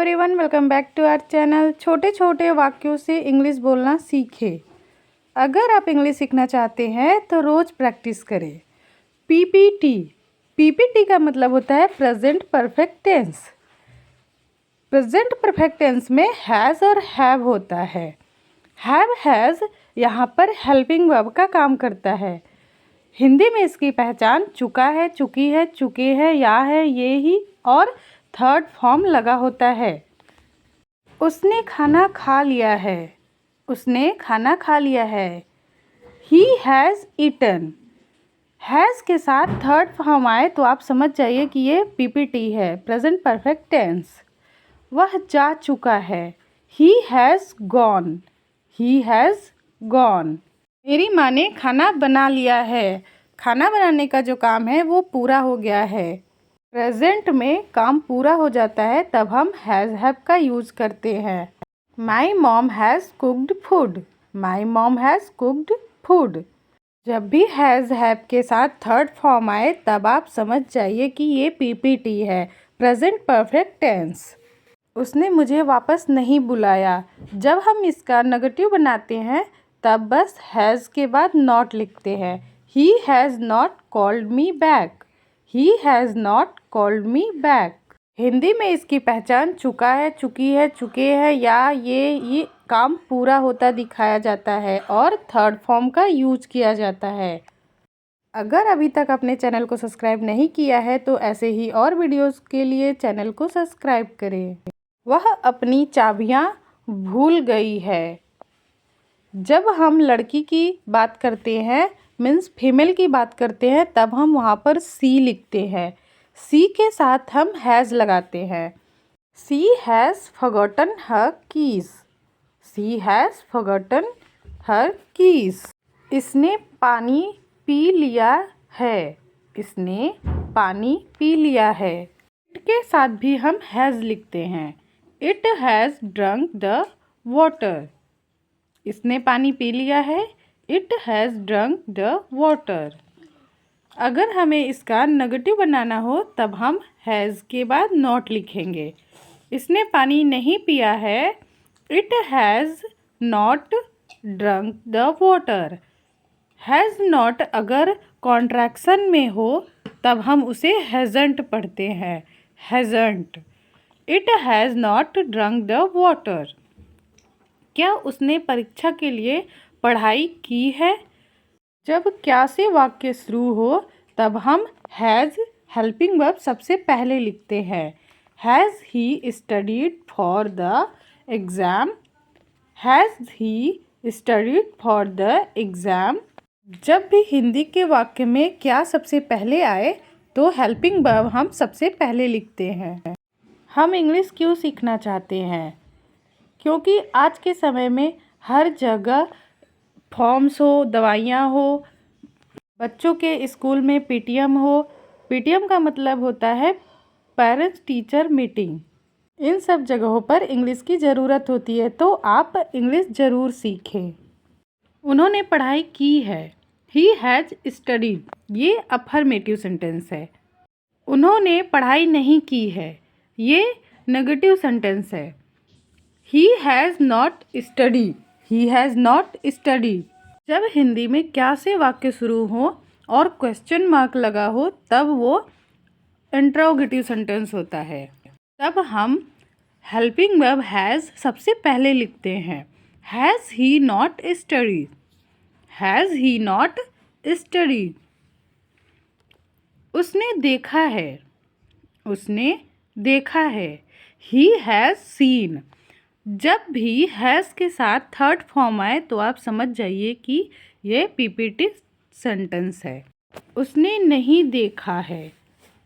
Everyone, welcome back to our channel. छोटे छोटे वाक्यों से इंग्लिश बोलना सीखें। अगर आप इंग्लिश सीखना चाहते हैं तो रोज़ प्रैक्टिस करें। पीपीटी। पीपीटी का मतलब होता है present perfect tense. Present perfect tense में हैज़ और हैव होता है। हैव हैज़ यहाँ पर हेल्पिंग वर्ब का काम करता है। हिंदी में इसकी पहचान चुका है, चुकी है, चुके हैं, या है, ये ही और थर्ड फॉर्म लगा होता है। उसने खाना खा लिया है। उसने खाना खा लिया है। He has eaten. हैज़ के साथ थर्ड फॉर्म आए तो आप समझ जाइए कि ये पीपीटी है, प्रेजेंट परफेक्ट टेंस। वह जा चुका है। He has gone. He has gone. मेरी माँ ने खाना बना लिया है। खाना बनाने का जो काम है वो पूरा हो गया है। प्रेजेंट में काम पूरा हो जाता है तब हम हैज़ हैव का यूज़ करते हैं। My mom has cooked food. My mom has cooked food. जब भी हैज़ हैव के साथ थर्ड फॉर्म आए तब आप समझ जाइए कि ये पीपीटी है, प्रेजेंट परफेक्ट टेंस। उसने मुझे वापस नहीं बुलाया। जब हम इसका नेगेटिव बनाते हैं तब बस हैज़ के बाद नॉट लिखते हैं। He has not called me back. He has not called me back. Hindi में इसकी पहचान चुका है, चुकी है, चुके हैं, या ये काम पूरा होता दिखाया जाता है और थर्ड फॉर्म का यूज किया जाता है। अगर अभी तक अपने चैनल को सब्सक्राइब नहीं किया है तो ऐसे ही और वीडियोस के लिए चैनल को सब्सक्राइब करें। वह अपनी चाबियां भूल गई है। जब हम लड़की की बात करते हैं, मीन्स फीमेल की बात करते हैं, तब हम वहाँ पर सी लिखते हैं। सी के साथ हम हैज़ लगाते हैं। She has forgotten her keys. She has forgotten her keys. इसने पानी पी लिया है। इसने पानी पी लिया है। इट के साथ भी हम हैज़ लिखते हैं। It has drunk the water. इसने पानी पी लिया है। It has drunk the water. अगर हमें इसका नेगेटिव बनाना हो तब हम हैज़ के बाद नॉट लिखेंगे। इसने पानी नहीं पिया है। It has not drunk the water. Has not अगर कॉन्ट्रैक्शन में हो तब हम उसे हैज़ंट पढ़ते हैं। Hasn't. It has not drunk the water. क्या उसने परीक्षा के लिए पढ़ाई की है? जब क्या से वाक्य शुरू हो तब हम हैज़ हेल्पिंग वर्ब सबसे पहले लिखते हैं। Has he studied for the exam. Has he studied for the exam. जब भी हिंदी के वाक्य में क्या सबसे पहले आए तो हेल्पिंग वर्ब हम सबसे पहले लिखते हैं। हम इंग्लिश क्यों सीखना चाहते हैं? क्योंकि आज के समय में हर जगह फॉर्म्स हो, दवाइयाँ हो, बच्चों के स्कूल में पीटीएम हो। पीटीएम का मतलब होता है पेरेंट्स टीचर मीटिंग। इन सब जगहों पर इंग्लिश की ज़रूरत होती है तो आप इंग्लिश ज़रूर सीखें। उन्होंने पढ़ाई की है। He has studied. ये अफर्मेटिव सेंटेंस है। उन्होंने पढ़ाई नहीं की है, ये नेगेटिव सेंटेंस है। He has not study. He has not study. जब हिंदी में क्या से वाक्य शुरू हो और क्वेश्चन मार्क लगा हो तब वो इंट्रोगेटिव सेंटेंस होता है। तब हम हेल्पिंग वर्ब हैज़ सबसे पहले लिखते हैं। Has he not studied. Has he not studied. उसने देखा है। उसने देखा है। He has seen. जब भी हैज़ के साथ थर्ड फॉर्म आए तो आप समझ जाइए कि ये पीपीटी सेंटेंस है। उसने नहीं देखा है।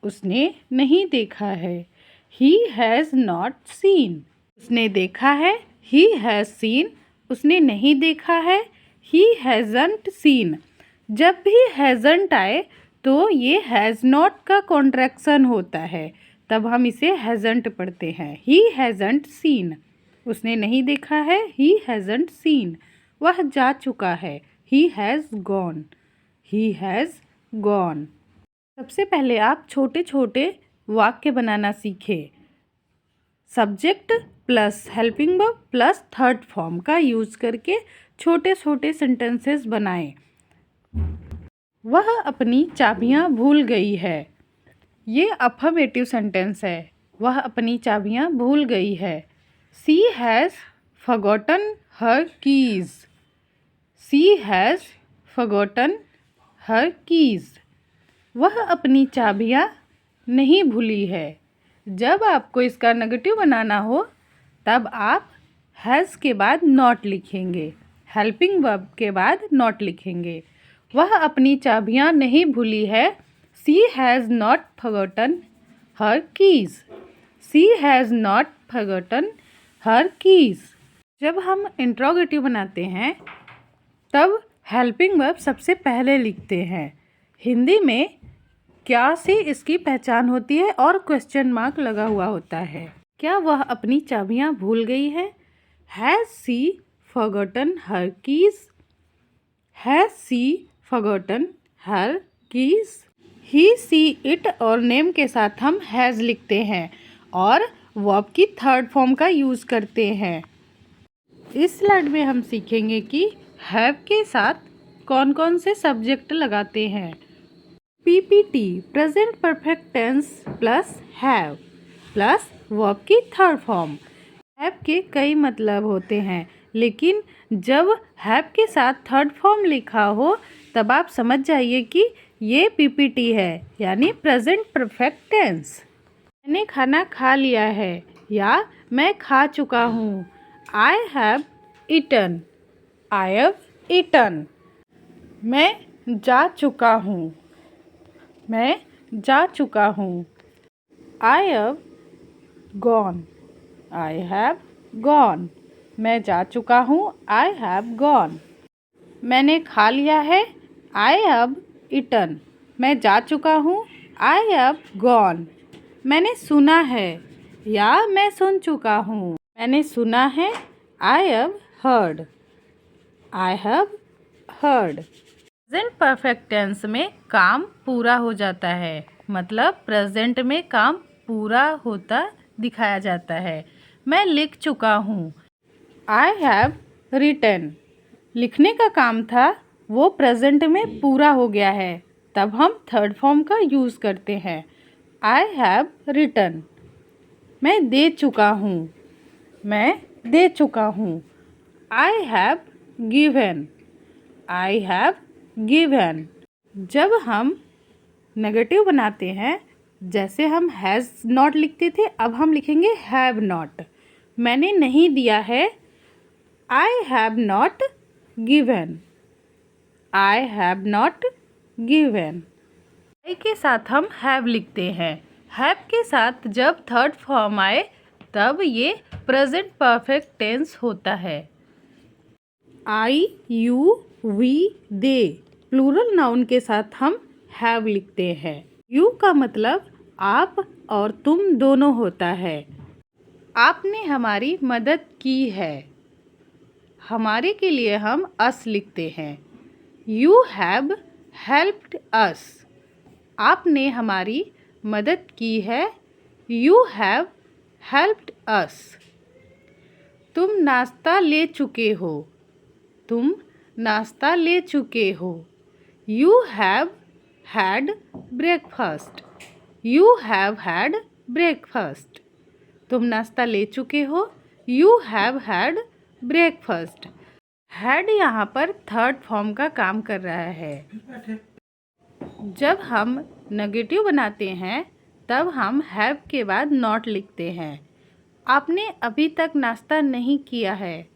उसने नहीं देखा है। He has not seen. उसने देखा है। He has seen. उसने नहीं देखा है। ही हैज़ंट सीन। जब भी हैज़ंट आए तो ये हैज़ नॉट का कॉन्ट्रैक्शन होता है, तब हम इसे हैज़ंट पढ़ते हैं। ही हैज़ंट सीन। उसने नहीं देखा है। ही हैज़ंट सीन। वह जा चुका है। He has gone. He has gone. सबसे पहले आप छोटे छोटे वाक्य बनाना सीखें। Subject plus helping verb plus third form का यूज़ करके छोटे छोटे सेंटेंसेस बनाएं। वह अपनी चाबियां भूल गई है। ये अफर्मेटिव सेंटेंस है। वह अपनी चाबियां भूल गई है। She has forgotten her keys. She has forgotten her keys. वह अपनी चाबियां नहीं भूली है। जब आपको इसका नेगेटिव बनाना हो तब आप हैज़ के बाद नॉट लिखेंगे, हेल्पिंग वर्ब के बाद नॉट लिखेंगे। वह अपनी चाबियां नहीं भूली है। She has not forgotten her keys. She has not forgotten her keys. जब हम इंट्रोगेटिव बनाते हैं तब हेल्पिंग वर्ब सबसे पहले लिखते हैं। हिंदी में क्या से इसकी पहचान होती है और क्वेश्चन मार्क लगा हुआ होता है। क्या वह अपनी चाबियां भूल गई है? Has she forgotten her keys? Has she forgotten her keys? He, she, it और नेम के साथ हम हैज़ लिखते हैं और वर्ब की थर्ड फॉर्म का यूज़ करते हैं। इस स्लाइड में हम सीखेंगे कि हैव के साथ कौन कौन से सब्जेक्ट लगाते हैं। PPT present perfect tens plus have plus verb की थर्ड फॉर्म। हैव के कई मतलब होते हैं, लेकिन जब हैव के साथ थर्ड फॉर्म लिखा हो तब आप समझ जाइए कि ये पीपीटी है, यानी प्रेजेंट परफेक्ट टेंस। मैंने खाना खा लिया है या मैं खा चुका हूँ। I have eaten. I have eaten. मैं जा चुका हूँ। मैं जा चुका हूँ। I have gone. I have gone. मैं जा चुका हूँ। I have gone. मैंने खा लिया है। I have eaten. मैं जा चुका हूँ। I have gone. मैंने सुना है या मैं सुन चुका हूँ। मैंने सुना है। I have heard. I have heard. Present perfect tense में काम पूरा हो जाता है, मतलब प्रेजेंट में काम पूरा होता दिखाया जाता है। मैं लिख चुका हूँ। I have written. लिखने का काम था, वो प्रेजेंट में पूरा हो गया है, तब हम थर्ड फॉर्म का यूज़ करते हैं। I have written. मैं दे चुका हूँ। मैं दे चुका हूँ। I have given. I have given. जब हम नेगेटिव बनाते हैं, जैसे हम हैज़ नॉट लिखते थे, अब हम लिखेंगे हैव नॉट। मैंने नहीं दिया है। I have not given. I have not given. I के साथ हम हैव लिखते हैं। हैव के साथ जब थर्ड फॉर्म आए तब ये प्रेजेंट परफेक्ट टेंस होता है। I, you, we, they plural noun के साथ हम हैव लिखते हैं। यू का मतलब आप और तुम दोनों होता है। आपने हमारी मदद की है। हमारे के लिए हम अस लिखते हैं। यू हैव हेल्प्ड अस। आपने हमारी मदद की है। यू हैव हेल्प्ड अस। तुम नाश्ता ले चुके हो। तुम नाश्ता ले चुके हो। You have had breakfast. You have had breakfast. तुम नाश्ता ले चुके हो। You have had breakfast. Had यहाँ पर थर्ड फॉर्म का काम कर रहा है। जब हम नेगेटिव बनाते हैं तब हम हैव के बाद नॉट लिखते हैं। आपने अभी तक नाश्ता नहीं किया है।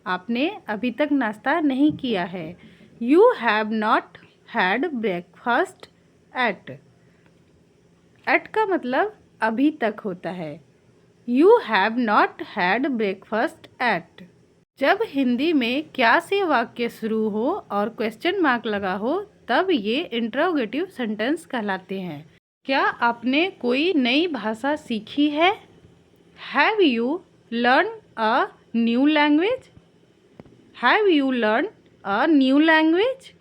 आपने अभी तक नाश्ता नहीं किया है। You have not had breakfast yet. Yet का मतलब अभी तक होता है। You have not had breakfast yet. जब हिंदी में क्या से वाक्य शुरू हो और क्वेश्चन मार्क लगा हो तब ये इंट्रोगेटिव सेंटेंस कहलाते हैं। क्या आपने कोई नई भाषा सीखी है? Have you learn a new language? Have you learn a new language?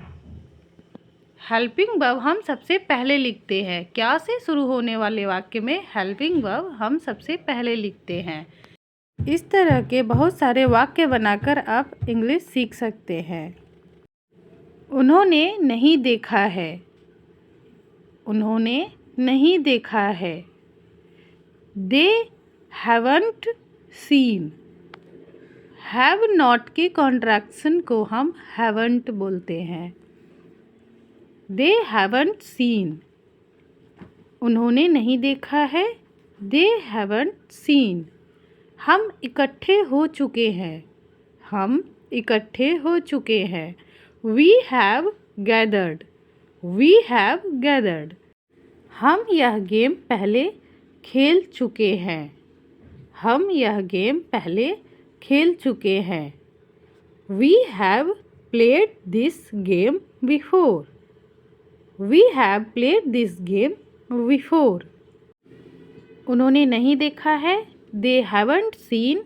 Helping verb हम सबसे पहले लिखते हैं। क्या से शुरू होने वाले वाक्य में हेल्पिंग वर्ब हम सबसे पहले लिखते हैं। इस तरह के बहुत सारे वाक्य बनाकर आप इंग्लिश सीख सकते हैं। उन्होंने नहीं देखा है। उन्होंने नहीं देखा है। They haven't scene. Have not के कॉन्ट्रैक्शन को हम हैवंट बोलते हैं। दे हैवंट सीन। उन्होंने नहीं देखा है। They haven't seen. हम इकट्ठे हो चुके हैं। हम इकट्ठे हो चुके हैं। We have gathered. We have gathered. हम यह गेम पहले खेल चुके हैं। हम यह गेम पहले खेल चुके हैं। We have played this game before. We have played this game before. उन्होंने नहीं देखा है। They haven't seen.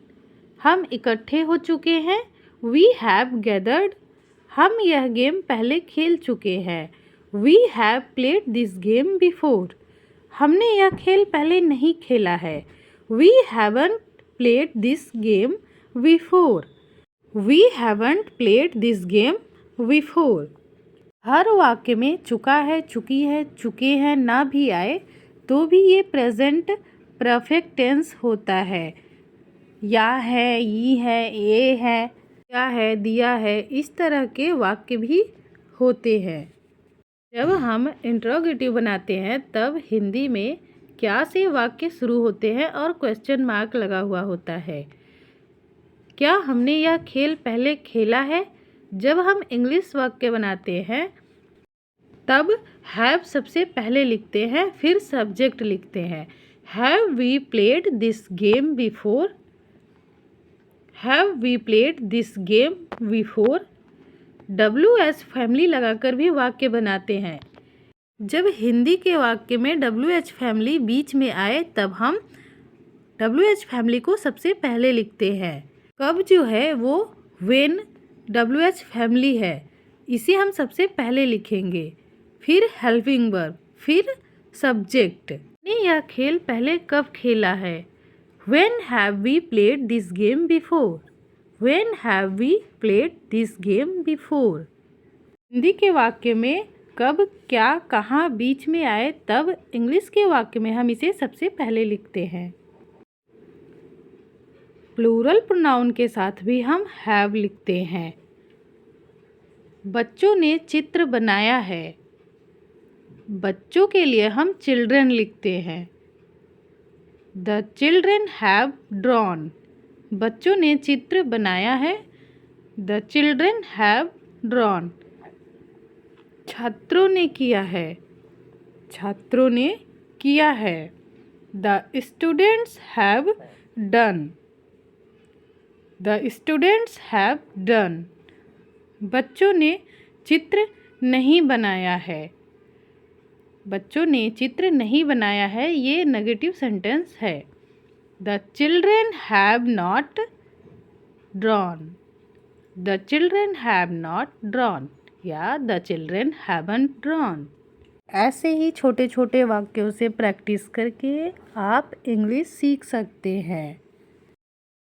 हम इकट्ठे हो चुके हैं। We have gathered. हम यह गेम पहले खेल चुके हैं। We have played this game before. हमने यह खेल पहले नहीं खेला है। We haven't played this game before. We haven't played this game before. हर वाक्य में चुका है, चुकी है, चुके हैं ना भी आए तो भी ये प्रेजेंट परफेक्ट टेंस होता है। या है, ये है, ये है, या है, दिया है, इस तरह के वाक्य भी होते हैं। जब हम इंट्रोगेटिव बनाते हैं तब हिंदी में क्या से वाक्य शुरू होते हैं और क्वेश्चन मार्क लगा हुआ होता है। क्या हमने यह खेल पहले खेला है? जब हम इंग्लिश वाक्य बनाते हैं तब हैव सबसे पहले लिखते हैं, फिर सब्जेक्ट लिखते हैं। Have we played this game before. Have we played this game before. WH family लगाकर भी वाक्य बनाते हैं। जब हिंदी के वाक्य में WH फैमिली बीच में आए तब हम WH फैमिली को सबसे पहले लिखते हैं। कब जो है वो व्हेन WH फैमिली है, इसे हम सबसे पहले लिखेंगे। फिर हेल्पिंग वर्ब, फिर सब्जेक्ट। ने यह खेल पहले कब खेला है? When have we played this game before? When have we played this game before? Hindi के वाक्य में कब, क्या, कहाँ बीच में आए तब इंग्लिश के वाक्य में हम इसे सबसे पहले लिखते हैं। प्लूरल प्रोनाउन के साथ भी हम हैव लिखते हैं। बच्चों ने चित्र बनाया है। बच्चों के लिए हम चिल्ड्रन लिखते हैं। The children have drawn. बच्चों ने चित्र बनाया है। The children have drawn. छात्रों ने किया है। छात्रों ने किया है। The students have done. The students have done. बच्चों ने चित्र नहीं बनाया है। बच्चों ने चित्र नहीं बनाया है, ये नेगेटिव सेंटेंस है। The children have not drawn. The children have not drawn या द चिल्ड्रन हैवंट ड्रॉन। ऐसे ही छोटे छोटे वाक्यों से प्रैक्टिस करके आप इंग्लिश सीख सकते हैं।